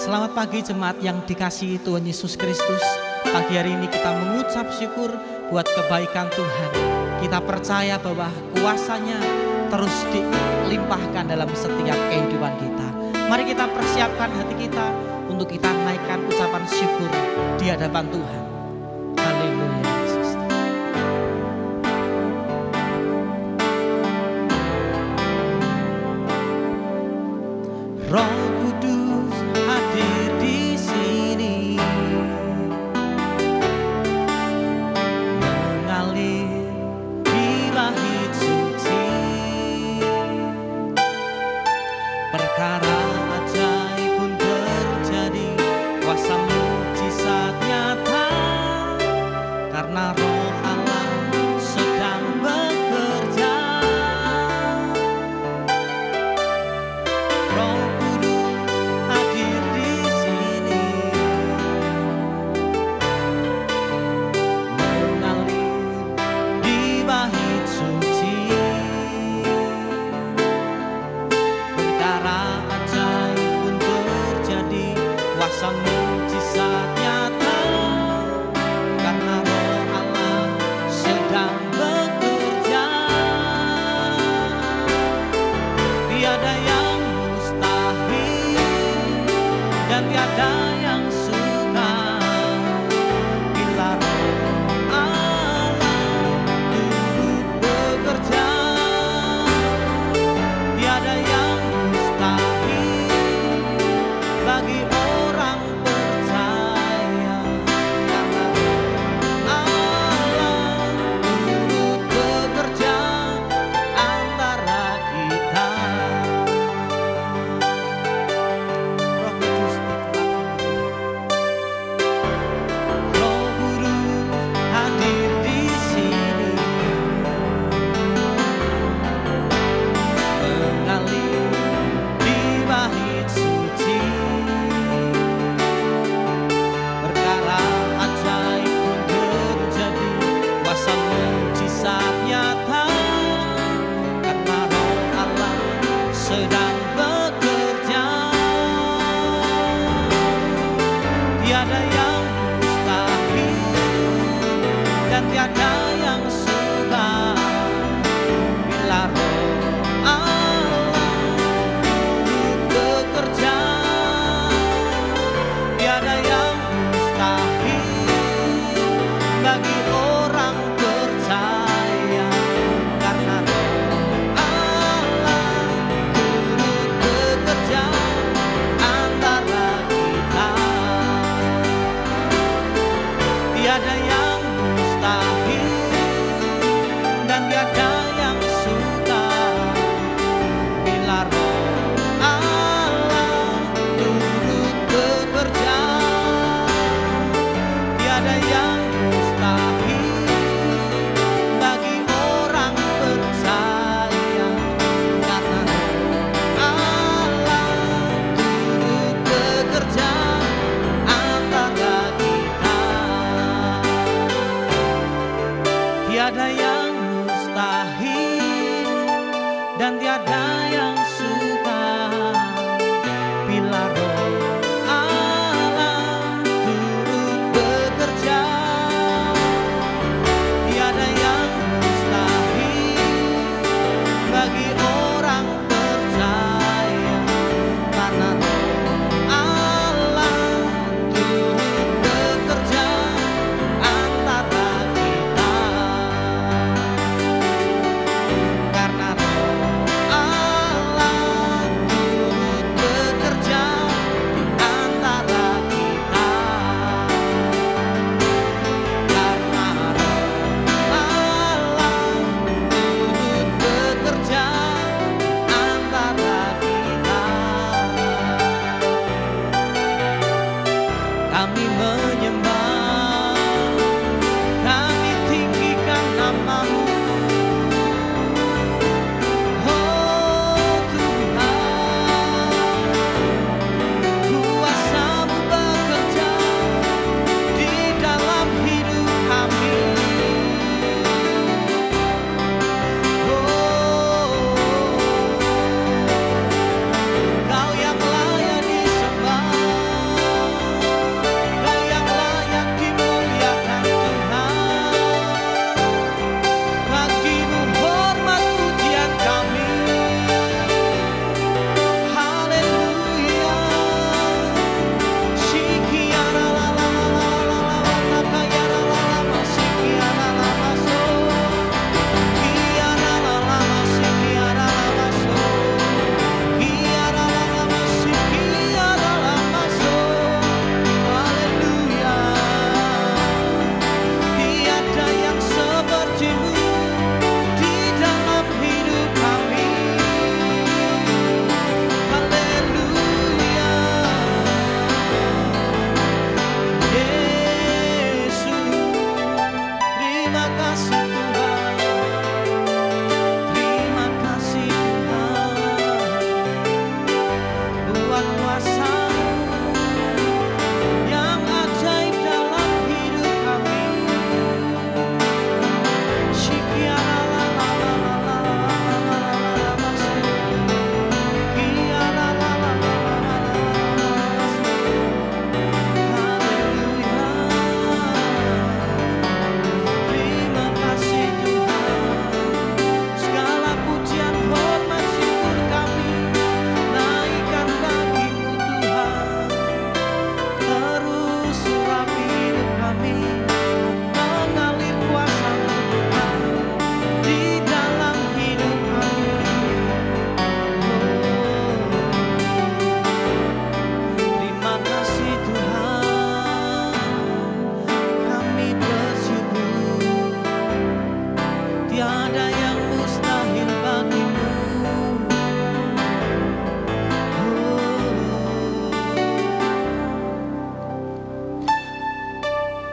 Selamat pagi jemaat yang dikasihi Tuhan Yesus Kristus. Pagi hari ini kita mengucap syukur buat kebaikan Tuhan. Kita percaya bahwa kuasa-Nya terus dilimpahkan dalam setiap kehidupan kita. Mari kita persiapkan hati kita untuk kita naikkan ucapan syukur di hadapan Tuhan. Haleluya. Roh Kudus hadir di sini, mengalir di lahit suci. Perkara ajaib pun terjadi, kuasa mujizat nyata, karena Roh Allah sedang bekerja. Roh mujizat nyata, karena Roh Allah sedang bekerja. Tiada yang mustahil dan tiada yang sukar bila Roh Allah turut bekerja. Tiada yang mustahil bagi orang percaya, karena Allah turut bekerja antara kita. Roh Kudus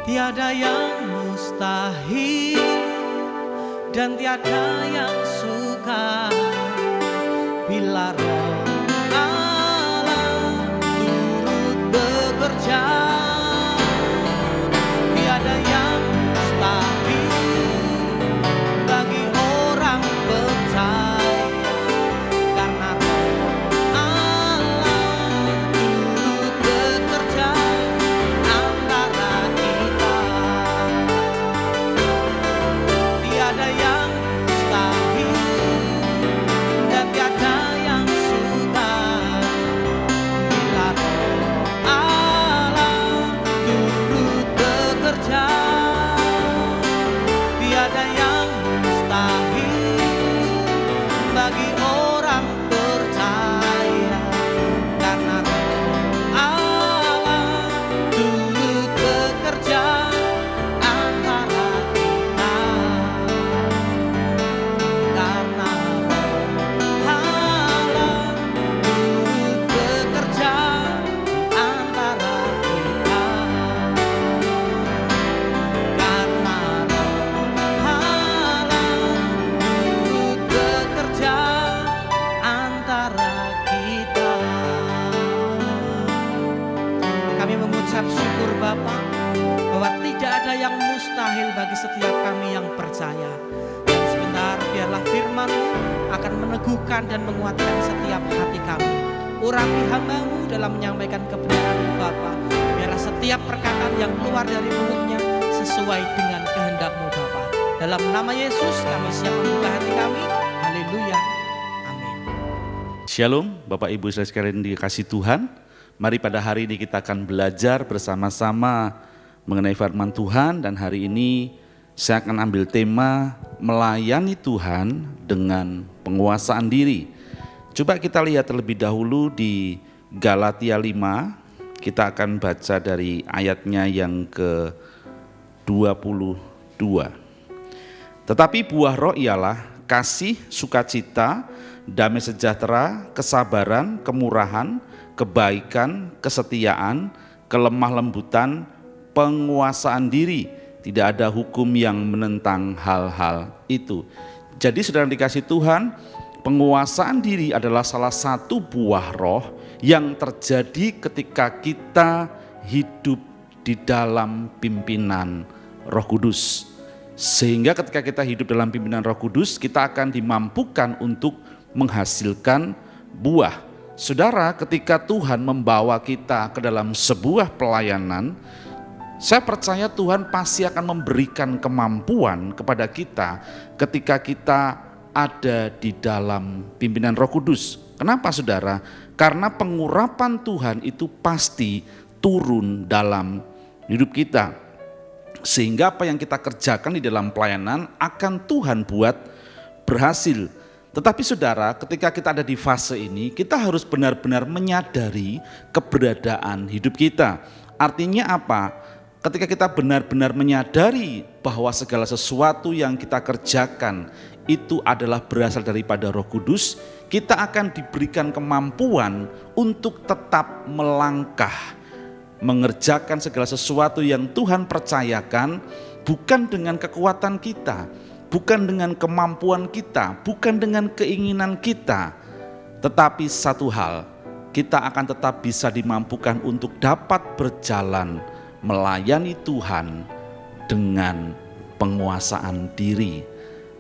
Tiada yang mustahil dan tiada yang sukar bila Roh Allah turut bekerja. Tiada yang mustahil bagi orang percaya, karena Roh Allah turut bekerja antara kita. Tiada yang mustahil dan tiada yang sukar bila Roh Allah turut bekerja. Tiada yang mustahil bagi orang percaya, karena Roh Allah turut bekerja antara kita. Karena Roh Allah turut bekerja antara kita. Karena Roh Allah turut bekerja antara kita. Kami mengucap syukur Bapa, bahwa tidak ada yang mustahil bagi setiap kami yang percaya. Dan sebentar biarlah firman-Mu akan meneguhkan dan menguatkan setiap hati kami. Urapi hamba-Mu dalam menyampaikan kebenaran-Mu Bapa. Biarlah setiap perkataan yang keluar dari mulutnya sesuai dengan kehendak-Mu Bapa. Dalam nama Yesus kami siap membuka hati kami. Haleluya. Amin. Shalom Bapak Ibu saudara sekalian dikasih Tuhan. Mari pada hari ini kita akan belajar bersama-sama mengenai firman Tuhan, dan hari ini saya akan ambil tema melayani Tuhan dengan penguasaan diri. Coba kita lihat terlebih dahulu di Galatia 5, kita akan baca dari ayatnya yang ke-22. Tetapi buah roh ialah kasih, sukacita, damai sejahtera, kesabaran, kemurahan, kebaikan, kesetiaan, kelemah lembutan, penguasaan diri. Tidak ada hukum yang menentang hal-hal itu. Jadi saudara dikasih Tuhan, penguasaan diri adalah salah satu buah roh yang terjadi ketika kita hidup di dalam pimpinan Roh Kudus. Sehingga ketika kita hidup dalam pimpinan Roh Kudus, kita akan dimampukan untuk menghasilkan buah. Saudara, ketika Tuhan membawa kita ke dalam sebuah pelayanan, saya percaya Tuhan pasti akan memberikan kemampuan kepada kita ketika kita ada di dalam pimpinan Roh Kudus. Kenapa saudara? Karena pengurapan Tuhan itu pasti turun dalam hidup kita. Sehingga apa yang kita kerjakan di dalam pelayanan akan Tuhan buat berhasil. Tetapi saudara, ketika kita ada di fase ini, kita harus benar-benar menyadari keberadaan hidup kita. Artinya apa? Ketika kita benar-benar menyadari bahwa segala sesuatu yang kita kerjakan itu adalah berasal daripada Roh Kudus, kita akan diberikan kemampuan untuk tetap melangkah, mengerjakan segala sesuatu yang Tuhan percayakan, bukan dengan kekuatan kita, bukan dengan kemampuan kita, bukan dengan keinginan kita. Tetapi satu hal, kita akan tetap bisa dimampukan untuk dapat berjalan melayani Tuhan dengan penguasaan diri.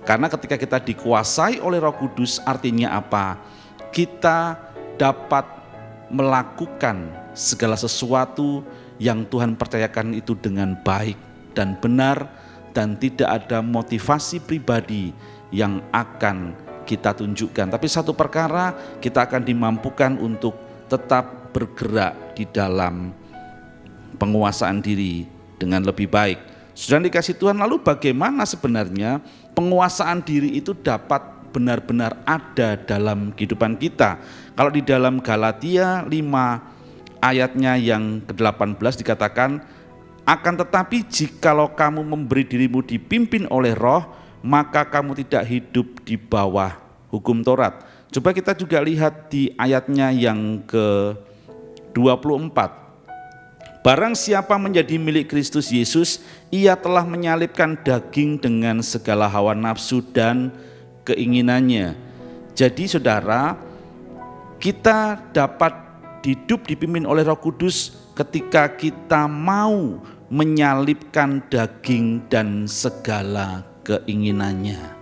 Karena ketika kita dikuasai oleh Roh Kudus, artinya apa? Kita dapat melakukan segala sesuatu yang Tuhan percayakan itu dengan baik dan benar, dan tidak ada motivasi pribadi yang akan kita tunjukkan. Tapi satu perkara, kita akan dimampukan untuk tetap bergerak di dalam penguasaan diri dengan lebih baik. Sudah dikasih Tuhan, lalu bagaimana sebenarnya penguasaan diri itu dapat benar-benar ada dalam kehidupan kita? Kalau di dalam Galatia 5 ayatnya yang ke-18 dikatakan, akan tetapi jikalau kamu memberi dirimu dipimpin oleh Roh, maka kamu tidak hidup di bawah hukum Taurat. Coba kita juga lihat di ayatnya yang ke-24. Barang siapa menjadi milik Kristus Yesus, ia telah menyalibkan daging dengan segala hawa nafsu dan keinginannya. Jadi saudara, kita dapat hidup dipimpin oleh Roh Kudus ketika kita mau menyalibkan daging dan segala keinginannya.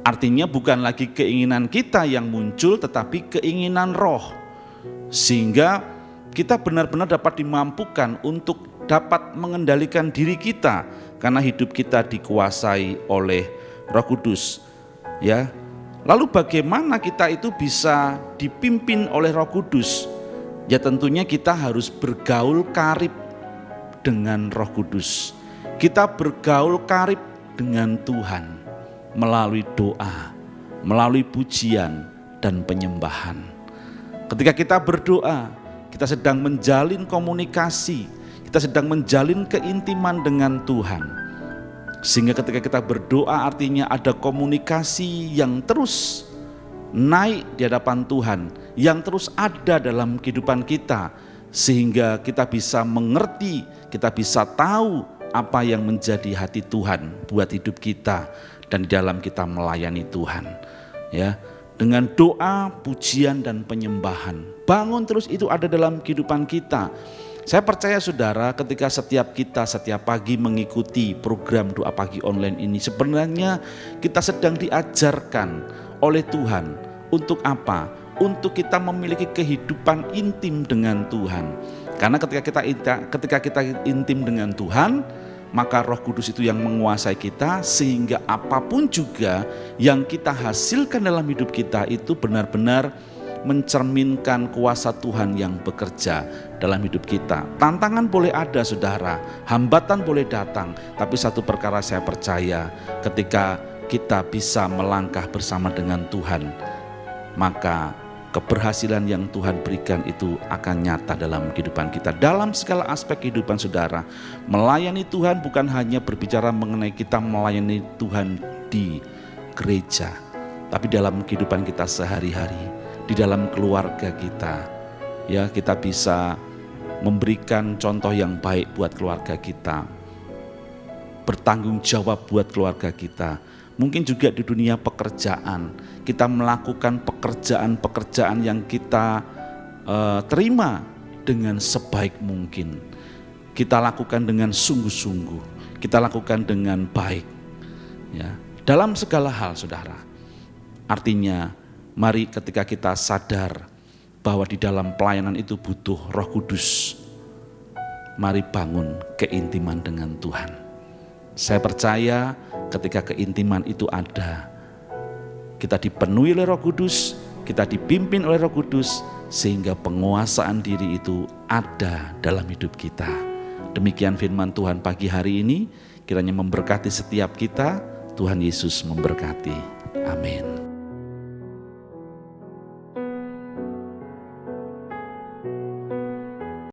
Artinya bukan lagi keinginan kita yang muncul, tetapi keinginan Roh. Sehingga kita benar-benar dapat dimampukan untuk dapat mengendalikan diri kita karena hidup kita dikuasai oleh Roh Kudus. Ya. Lalu bagaimana kita itu bisa dipimpin oleh Roh Kudus? Ya tentunya kita harus bergaul karib dengan Roh Kudus. Kita bergaul karib dengan Tuhan melalui doa, melalui pujian dan penyembahan. Ketika kita berdoa, kita sedang menjalin komunikasi, kita sedang menjalin keintiman dengan Tuhan. Sehingga ketika kita berdoa artinya ada komunikasi yang terus naik di hadapan Tuhan, yang terus ada dalam kehidupan kita. Sehingga kita bisa mengerti, kita bisa tahu apa yang menjadi hati Tuhan buat hidup kita dan di dalam kita melayani Tuhan. Ya. Dengan doa, pujian dan penyembahan. Bangun terus itu ada dalam kehidupan kita. Saya percaya saudara, ketika setiap pagi mengikuti program doa pagi online ini, sebenarnya kita sedang diajarkan oleh Tuhan. Untuk apa? Untuk kita memiliki kehidupan intim dengan Tuhan. Karena ketika kita intim dengan Tuhan, maka Roh Kudus itu yang menguasai kita, sehingga apapun juga yang kita hasilkan dalam hidup kita itu benar-benar mencerminkan kuasa Tuhan yang bekerja dalam hidup kita. Tantangan boleh ada saudara, hambatan boleh datang, tapi satu perkara saya percaya, ketika kita bisa melangkah bersama dengan Tuhan, maka keberhasilan yang Tuhan berikan itu akan nyata dalam kehidupan kita. Dalam segala aspek kehidupan saudara, melayani Tuhan bukan hanya berbicara mengenai kita melayani Tuhan di gereja, tapi dalam kehidupan kita sehari-hari, di dalam keluarga kita. Ya, kita bisa memberikan contoh yang baik buat keluarga kita, bertanggung jawab buat keluarga kita. Mungkin juga di dunia pekerjaan, kita melakukan pekerjaan-pekerjaan yang kita terima dengan sebaik mungkin. Kita lakukan dengan sungguh-sungguh, kita lakukan dengan baik. Ya, dalam segala hal saudara. Artinya, mari ketika kita sadar bahwa di dalam pelayanan itu butuh Roh Kudus, mari bangun keintiman dengan Tuhan. Saya percaya ketika keintiman itu ada, kita dipenuhi oleh Roh Kudus, kita dipimpin oleh Roh Kudus, sehingga penguasaan diri itu ada dalam hidup kita. Demikian firman Tuhan pagi hari ini, kiranya memberkati setiap kita. Tuhan Yesus memberkati. Amin.